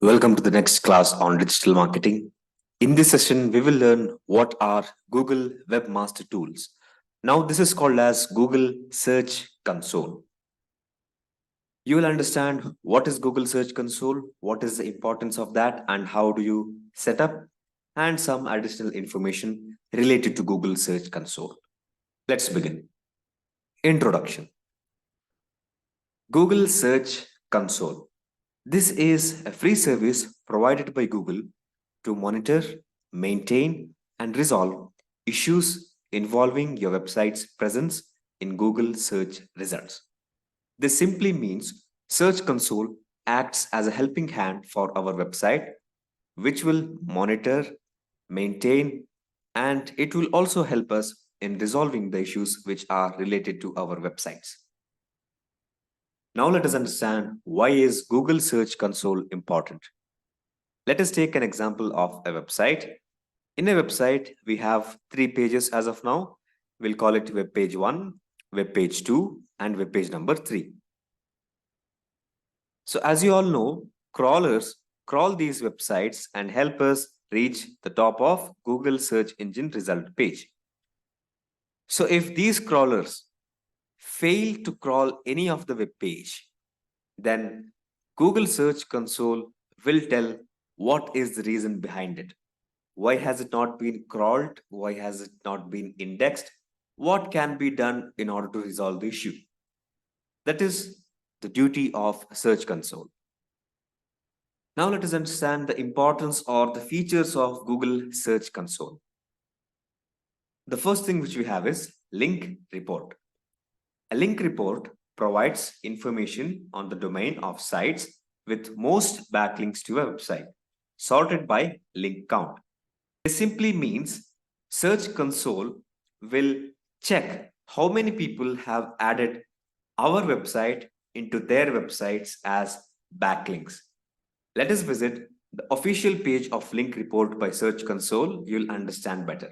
Welcome to the next class on digital marketing. In this session, we will learn what are Google Webmaster Tools. Now, this is called as Google Search Console. You will understand what is Google Search Console, what is the importance of that, and how do you set up, and some additional information related to Google Search Console. Let's begin. Introduction. Google Search Console. This is a free service provided by Google to monitor, maintain, and resolve issues involving your website's presence in Google search results. This simply means Search Console acts as a helping hand for our website, which will monitor, maintain, and it will also help us in resolving the issues which are related to our websites. Now let us understand why is Google Search Console important. Let us take an example of a website. In a website, we have 3 pages as of now. We'll call it web page 1, web page 2, and web page number 3. So as you all know, crawlers crawl these websites and help us reach the top of Google search engine result page. So if these crawlers fail to crawl any of the web page, then Google Search Console will tell what is the reason behind it. Why has it not been crawled? Why has it not been indexed? What can be done in order to resolve the issue? That is the duty of Search Console. Now let us understand the importance or the features of Google Search Console. The first thing which we have is link report. A link report provides information on the domain of sites with most backlinks to a website, sorted by link count. This simply means Search Console will check how many people have added our website into their websites as backlinks. Let us visit the official page of link report by Search Console. You'll understand better.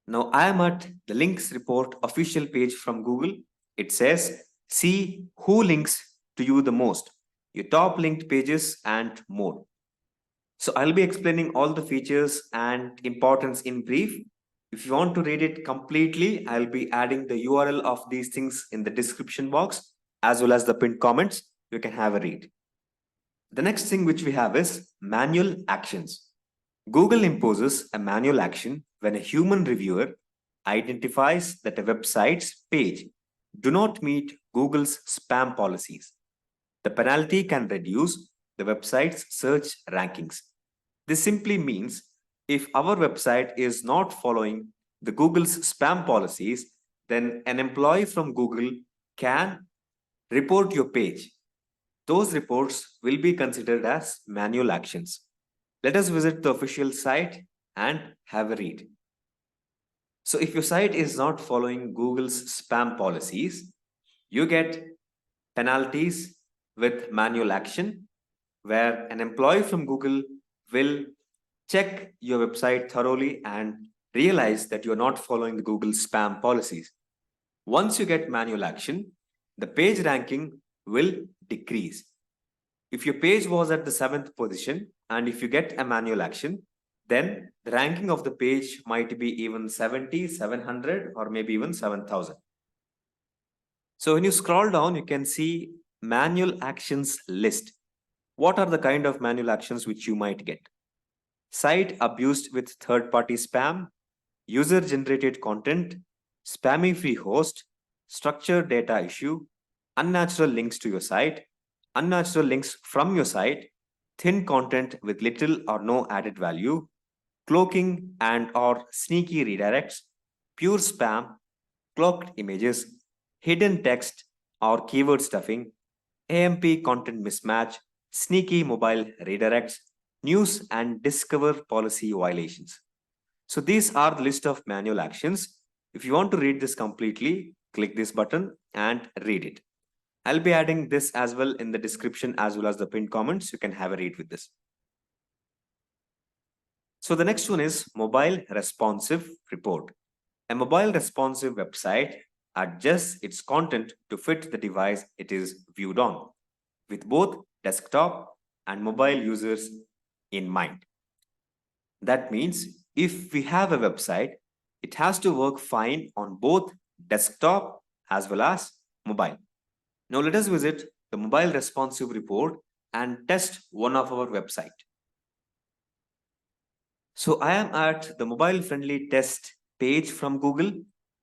Now I am at the links report official page from Google. It says, see who links to you the most, your top linked pages and more. So I'll be explaining all the features and importance in brief. If you want to read it completely, I'll be adding the URL of these things in the description box as well as the pinned comments. You can have a read. The next thing which we have is manual actions. Google imposes a manual action when a human reviewer identifies that a website's page do not meet Google's spam policies. The penalty can reduce the website's search rankings. This simply means if our website is not following the Google's spam policies, then an employee from Google can report your page. Those reports will be considered as manual actions. Let us visit the official site and have a read. So if your site is not following Google's spam policies, you get penalties with manual action, where an employee from Google will check your website thoroughly and realize that you're not following the Google spam policies. Once you get manual action, the page ranking will decrease. If your page was at the 7th position and if you get a manual action, then the ranking of the page might be even 70, 700 or maybe even 7,000. So when you scroll down, you can see manual actions list. What are the kind of manual actions which you might get? Site abused with third-party spam, user-generated content, spammy free host, structured data issue, unnatural links to your site, unnatural links from your site, thin content with little or no added value, cloaking and or sneaky redirects, pure spam, cloaked images, hidden text or keyword stuffing, AMP content mismatch, sneaky mobile redirects, news and discover policy violations. So these are the list of manual actions. If you want to read this completely, click this button and read it. I'll be adding this as well in the description as well as the pinned comments. You can have a read with this. So the next one is mobile responsive report. A mobile responsive website adjusts its content to fit the device it is viewed on. With both desktop and mobile users in mind. That means if we have a website, it has to work fine on both desktop as well as mobile. Now let us visit the mobile responsive report and test one of our website. So I am at the mobile friendly test page from Google.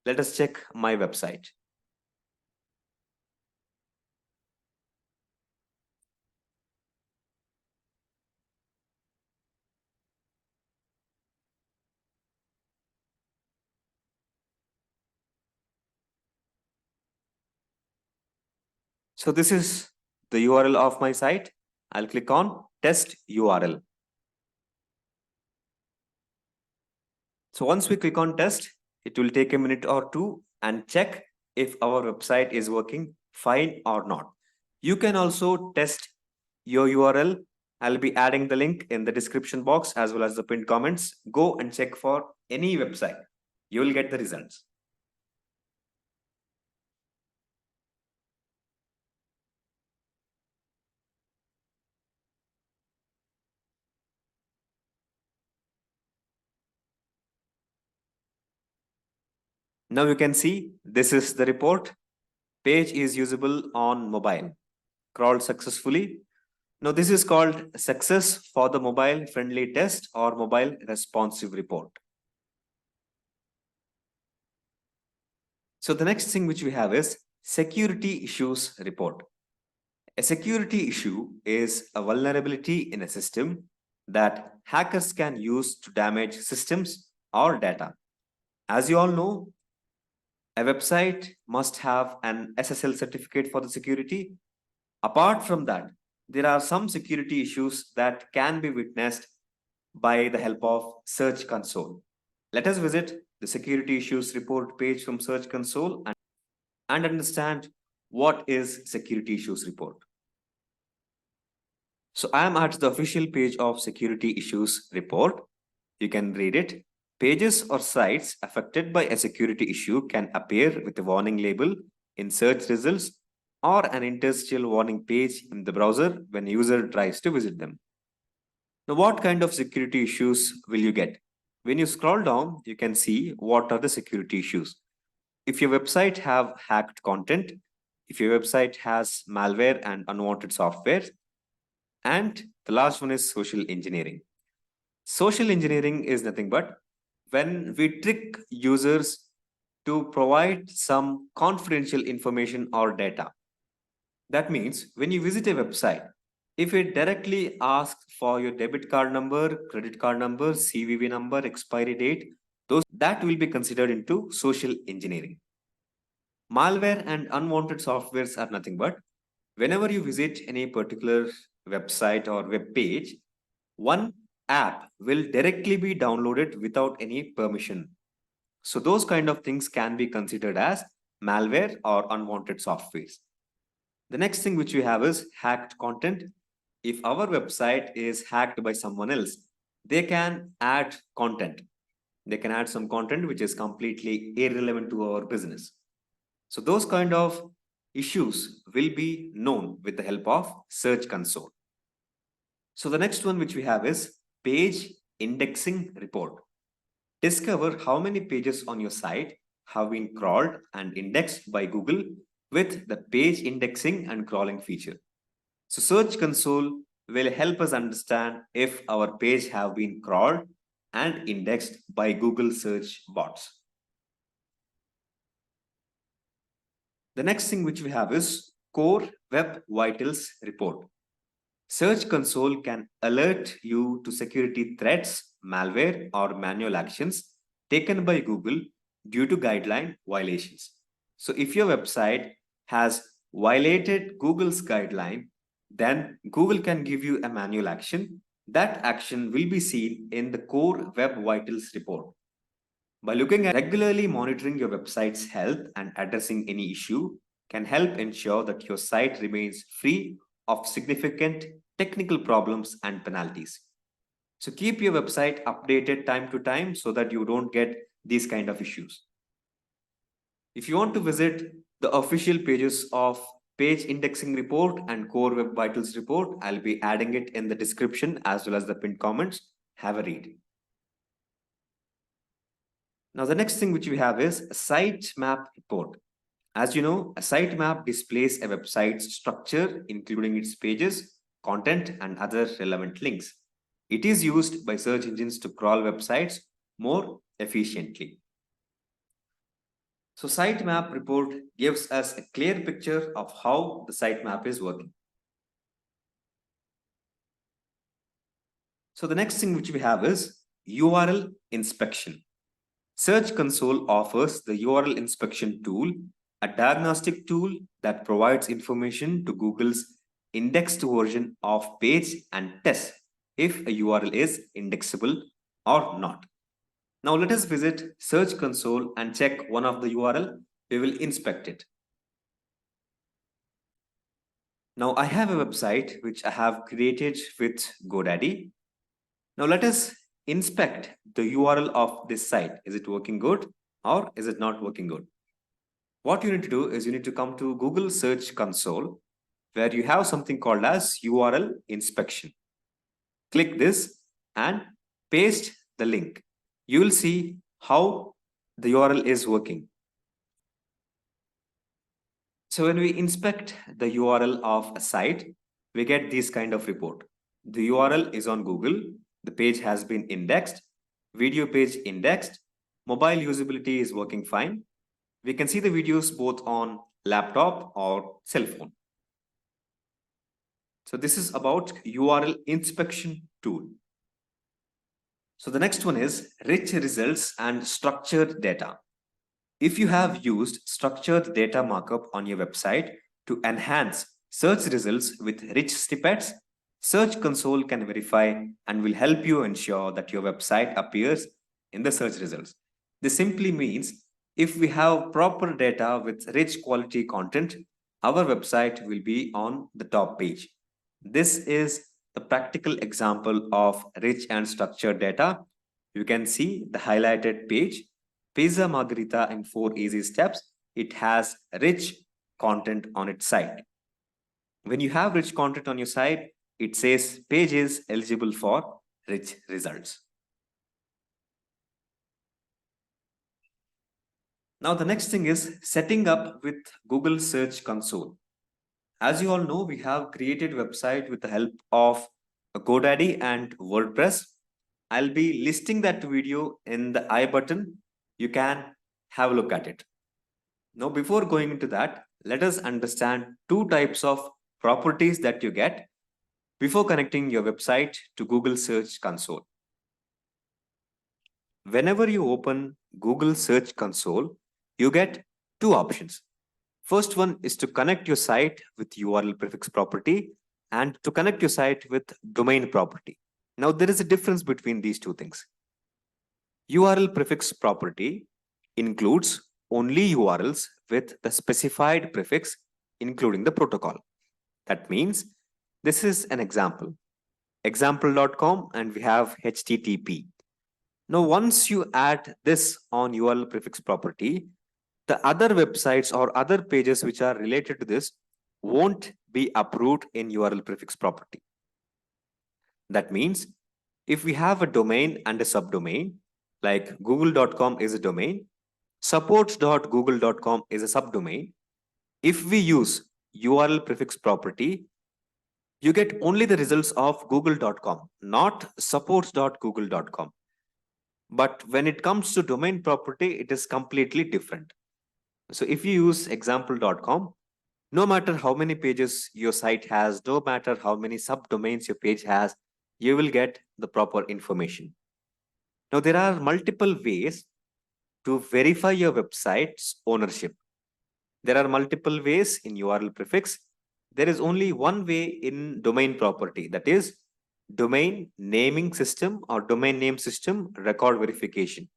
Let us check my website. So this is the URL of my site. I'll click on test URL. So once we click on test, it will take a minute or two and check if our website is working fine or not. You can also test your URL. I'll be adding the link in the description box as well as the pinned comments. Go and check for any website. You will get the results. Now you can see this is the report. Page is usable on mobile. Crawled successfully. Now this is called success for the mobile friendly test or mobile responsive report. So the next thing which we have is security issues report. A security issue is a vulnerability in a system that hackers can use to damage systems or data. As you all know, a website must have an SSL certificate for the security. Apart from that, there are some security issues that can be witnessed by the help of Search Console. Let us visit the security issues report page from Search Console and understand what is security issues report. So I am at the official page of security issues report. You can read it. Pages or sites affected by a security issue can appear with a warning label in search results or an interstitial warning page in the browser when a user tries to visit them. Now, what kind of security issues will you get? When you scroll down, you can see what are the security issues. If your website have hacked content, if your website has malware and unwanted software, and the last one is social engineering. Social engineering is nothing but when we trick users to provide some confidential information or data. That means when you visit a website, if it directly asks for your debit card number, credit card number, CVV number, expiry date, those that will be considered into social engineering. Malware and unwanted softwares are nothing but whenever you visit any particular website or web page, one app will directly be downloaded without any permission. So those kind of things can be considered as malware or unwanted softwares. The next thing which we have is hacked content. If our website is hacked by someone else, they can add content. They can add some content which is completely irrelevant to our business. So those kind of issues will be known with the help of Search Console. So the next one which we have is page indexing report. Discover how many pages on your site have been crawled and indexed by Google with the page indexing and crawling feature. So Search Console will help us understand if our page have been crawled and indexed by Google search bots. The next thing which we have is Core Web Vitals report. Search Console can alert you to security threats, malware, or manual actions taken by Google due to guideline violations. So if your website has violated Google's guideline, then Google can give you a manual action. That action will be seen in the Core Web Vitals report. By looking at regularly monitoring your website's health and addressing any issue can help ensure that your site remains free of significant technical problems and penalties. So keep your website updated time to time so that you don't get these kind of issues. If you want to visit the official pages of page indexing report and core web vitals report. I'll be adding it in the description as well as the pinned comments. Have a read. Now, the next thing which we have is a sitemap report. As you know, a sitemap displays a website's structure, including its pages, content, and other relevant links. It is used by search engines to crawl websites more efficiently. So sitemap report gives us a clear picture of how the sitemap is working. So the next thing which we have is URL inspection. Search Console offers the URL inspection tool, a diagnostic tool that provides information to Google's indexed version of page and tests if a URL is indexable or not. Now let us visit Search Console and check one of the URL. We will inspect it. Now I have a website which I have created with GoDaddy. Now let us inspect the URL of this site. Is it working good or is it not working good? What you need to do is you need to come to Google Search Console where you have something called as URL inspection. Click this and paste the link. You will see how the URL is working. So when we inspect the URL of a site, we get this kind of report. The URL is on Google. The page has been indexed. Video page indexed. Mobile usability is working fine. We can see the videos both on laptop or cell phone. So this is about URL inspection tool. So the next one is rich results and structured data. If you have used structured data markup on your website to enhance search results with rich snippets, Search Console can verify and will help you ensure that your website appears in the search results. This simply means if we have proper data with rich quality content, our website will be on the top page. This is the practical example of rich and structured data. You can see the highlighted page, Pizza Margherita in 4 easy steps. It has rich content on its site. When you have rich content on your site, it says page is eligible for rich results. Now the next thing is setting up with Google Search Console. As you all know, we have created website with the help of GoDaddy and WordPress. I'll be listing that video in the I button. You can have a look at it. Now, before going into that, let us understand two types of properties that you get before connecting your website to Google Search Console. Whenever you open Google Search Console, you get two options. First one is to connect your site with URL prefix property and to connect your site with domain property. Now, there is a difference between these two things. URL prefix property includes only URLs with the specified prefix, including the protocol. That means this is an example, example.com, and we have HTTP. Now, once you add this on URL prefix property, the other websites or other pages which are related to this won't be approved in URL prefix property. That means if we have a domain and a subdomain, like google.com is a domain, support.google.com is a subdomain. If we use URL prefix property, you get only the results of google.com, not support.google.com. But when it comes to domain property, it is completely different. So if you use example.com, no matter how many pages your site has, no matter how many subdomains your page has, you will get the proper information. Now, there are multiple ways to verify your website's ownership. There are multiple ways in URL prefix. There is only one way in domain property, that is domain naming system or domain name system record verification.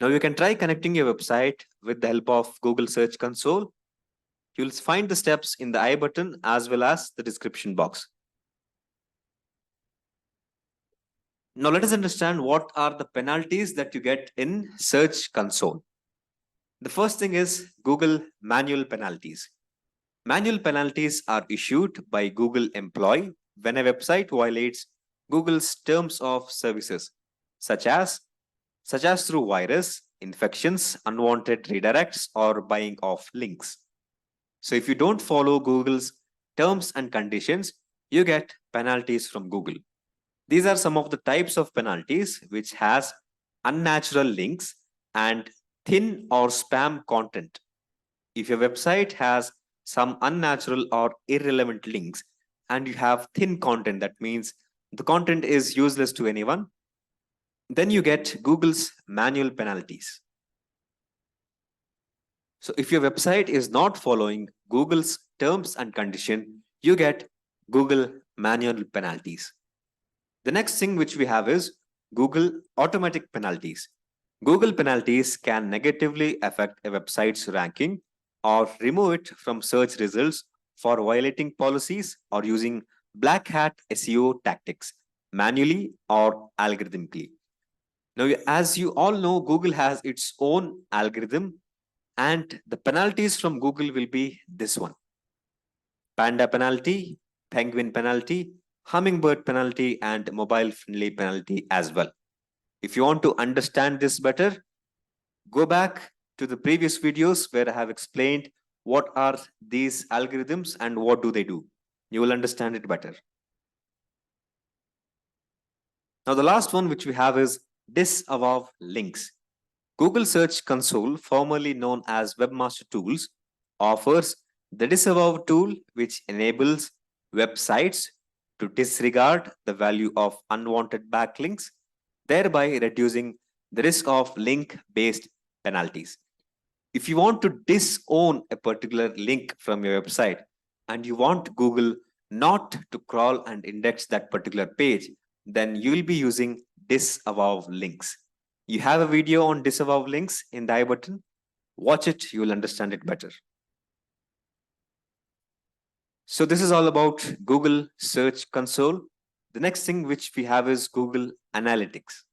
Now you can try connecting your website with the help of Google Search Console. You'll find the steps in the I button as well as the description box. Now let us understand what are the penalties that you get in Search Console. The first thing is Google manual penalties. Manual penalties are issued by Google employee when a website violates Google's terms of services, such as through virus, infections, unwanted redirects, or buying of links. So if you don't follow Google's terms and conditions, you get penalties from Google. These are some of the types of penalties which has unnatural links and thin or spam content. If your website has some unnatural or irrelevant links and you have thin content, that means the content is useless to anyone, then you get Google's manual penalties. So if your website is not following Google's terms and condition, you get Google manual penalties. The next thing which we have is Google automatic penalties. Google penalties can negatively affect a website's ranking or remove it from search results for violating policies or using black hat SEO tactics manually or algorithmically. Now, as you all know, Google has its own algorithm, and the penalties from Google will be this one: panda penalty, penguin penalty, hummingbird penalty, and mobile friendly penalty as well. If you want to understand this better, go back to the previous videos where I have explained what are these algorithms and what do they do. You will understand it better. Now, the last one which we have is disavow links. Google Search Console, formerly known as Webmaster Tools, offers the disavow tool, which enables websites to disregard the value of unwanted backlinks, thereby reducing the risk of link-based penalties. If you want to disown a particular link from your website and you want Google not to crawl and index that particular page, then you will be using disavow links. You have a video on disavow links in the I button. Watch it, you will understand it better. So this is all about Google Search Console. The next thing which we have is Google Analytics.